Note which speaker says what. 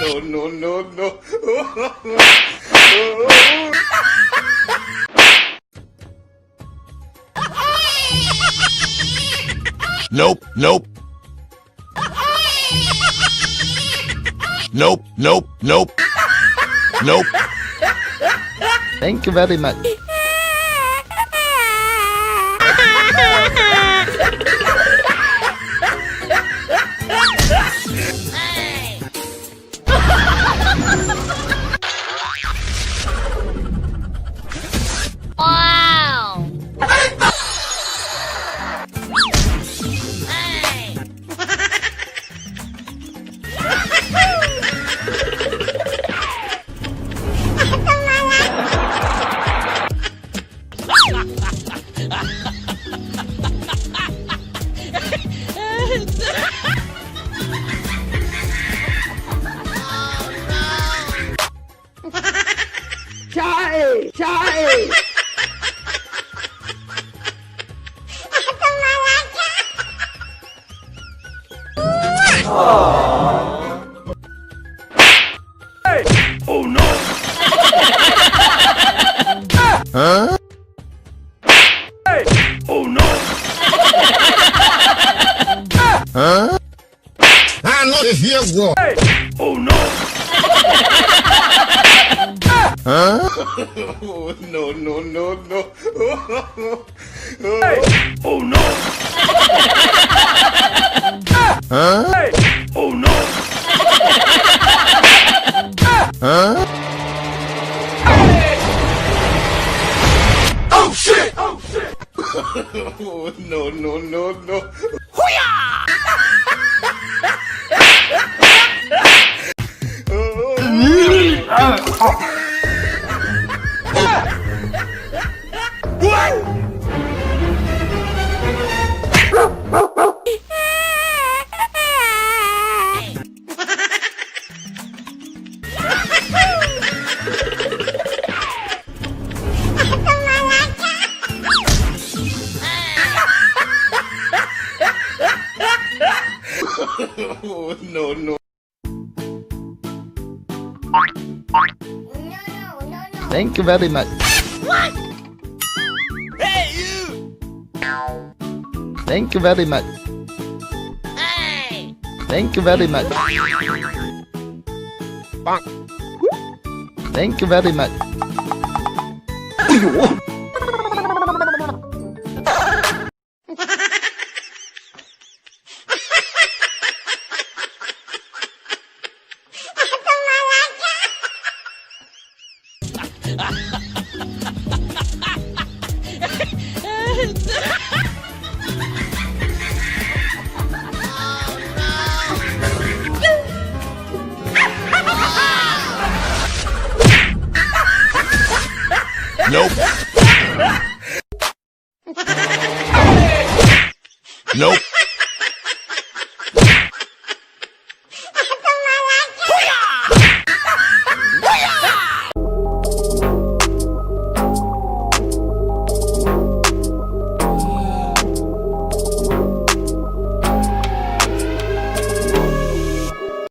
Speaker 1: no, no, no, no. Nope, nope. Nope, nope, nope. Nope.
Speaker 2: Thank you very much.
Speaker 3: Wow!
Speaker 2: Chạy! Chạy!
Speaker 1: Oh no! Huh? Oh no! Huh? Ah, no te fiego! Oh no! Huh? Oh, no, no, no, no. Oh no! Huh? Oh no! Huh? Oh shit! Oh shit! Oh no, no, no, no. Oh no, no.
Speaker 2: Thank you very much.
Speaker 3: What?
Speaker 1: Hey you!
Speaker 2: Thank you very much.
Speaker 3: Hey!
Speaker 2: Thank you very much. Thank you very much.